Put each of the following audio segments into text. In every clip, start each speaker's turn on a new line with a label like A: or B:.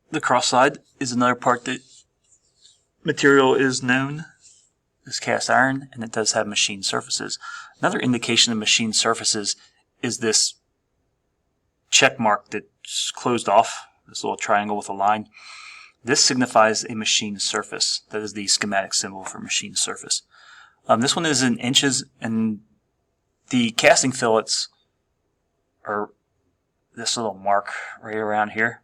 A: The cross slide is another part that material is known as cast iron, and it does have machined surfaces. Another indication of machined surfaces is this check mark that's closed off, this little triangle with a line. This signifies a machined surface. That is the schematic symbol for machined surface. This one is in inches, and the casting fillets are this little mark right around here.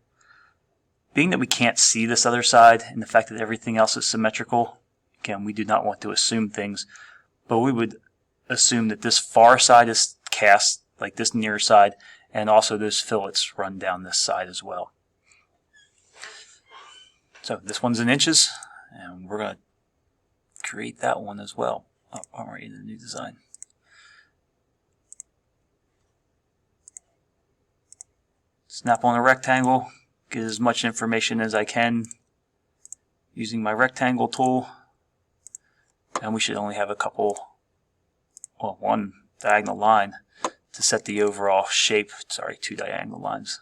A: Being that we can't see this other side and the fact that everything else is symmetrical, again, we do not want to assume things, but we would assume that this far side is cast, like this near side, and also those fillets run down this side as well. So this one's in inches, and we're going to create that one as well. Oh, already in the new design. Snap on a rectangle, get as much information as I can using my rectangle tool, and we should only have one diagonal line to set the overall shape. Sorry, two diagonal lines.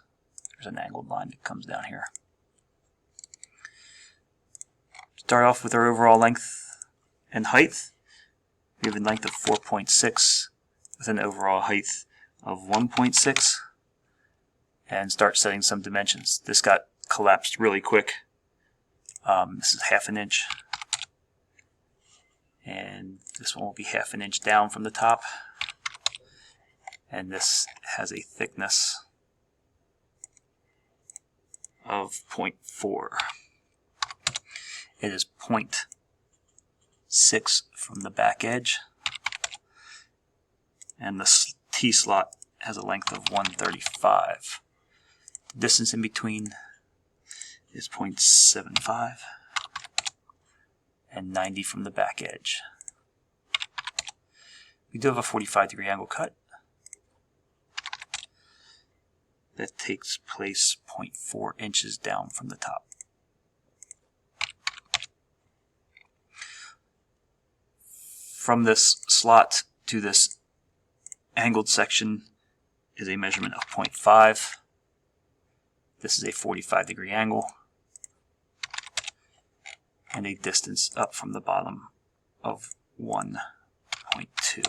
A: There's an angled line that comes down here. Start off with our overall length and height. We have a length of 4.6 with an overall height of 1.6, and start setting some dimensions. This got collapsed really quick. This is 1/2 inch, and this one will be 1/2 inch down from the top, and this has a thickness of 0.4. It is 0.6 from the back edge, and the T-slot has a length of 135. The distance in between is 0.75 and 90 from the back edge. We do have a 45-degree angle cut that takes place 0.4 inches down from the top. From this slot to this angled section is a measurement of 0.5. This is a 45-degree angle, and a distance up from the bottom of 1.2.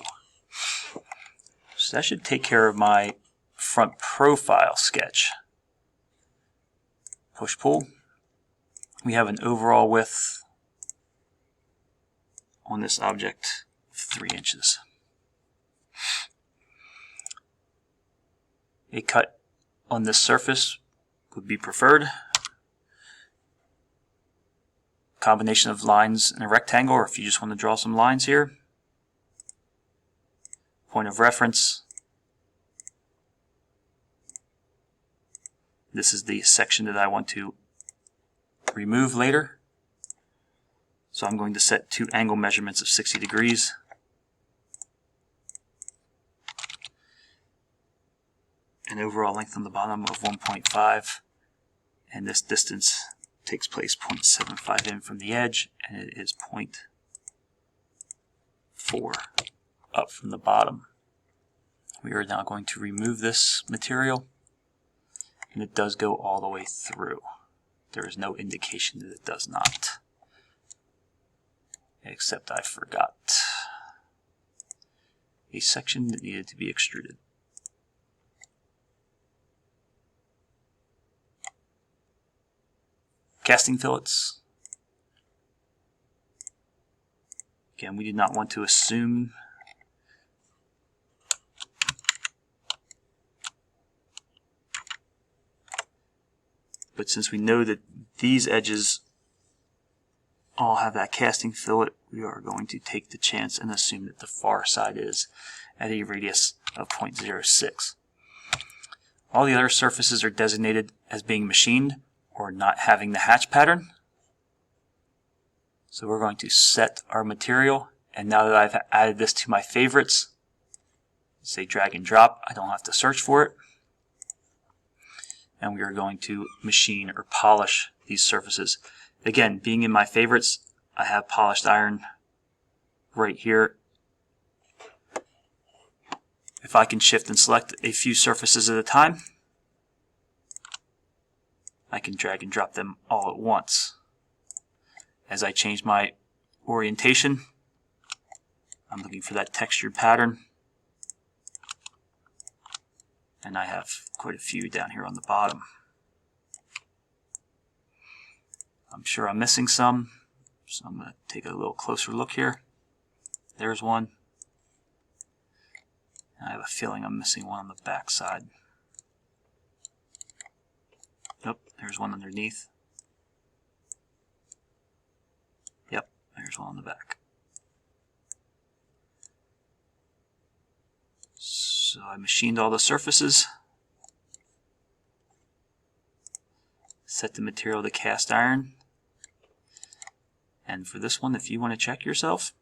A: So that should take care of my front profile sketch. Push-pull. We have an overall width on this object of 3 inches. A cut on this surface would be preferred. Combination of lines in a rectangle, or if you just want to draw some lines here. Point of reference. This is the section that I want to remove later. So I'm going to set two angle measurements of 60 degrees. An overall length on the bottom of 1.5, and this distance takes place 0.75 in from the edge, and it is 0.4 up from the bottom. We are now going to remove this material, and it does go all the way through. There is no indication that it does not, except I forgot a section that needed to be extruded. Casting fillets. Again, we do not want to assume but since we know that these edges all have that casting fillet, we are going to take the chance and assume that the far side is at a radius of 0.06. All the other surfaces are designated as being machined or not having the hatch pattern. So we're going to set our material, and now that I've added this to my favorites, say drag and drop, I don't have to search for it. And we are going to machine or polish these surfaces. Again, being in my favorites, I have polished iron right here. If I can shift and select a few surfaces at a time, I can drag and drop them all at once. As I change my orientation, I'm looking for that textured pattern, and I have quite a few down here on the bottom. I'm sure I'm missing some, so I'm going to take a little closer look here. There's one. And I have a feeling I'm missing one on the back side. Nope, there's one underneath. Yep, there's one on the back. So I machined all the surfaces. Set the material to cast iron. And for this one, if you want to check yourself,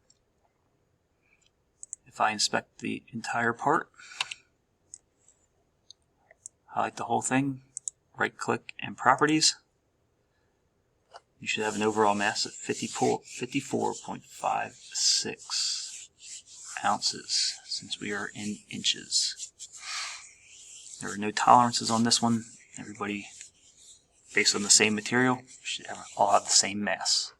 A: if I inspect the entire part, highlight the whole thing, right click and properties, you should have an overall mass of 54.56 ounces, since we are in inches. There are no tolerances on this one. Everybody, based on the same material, should all have the same mass.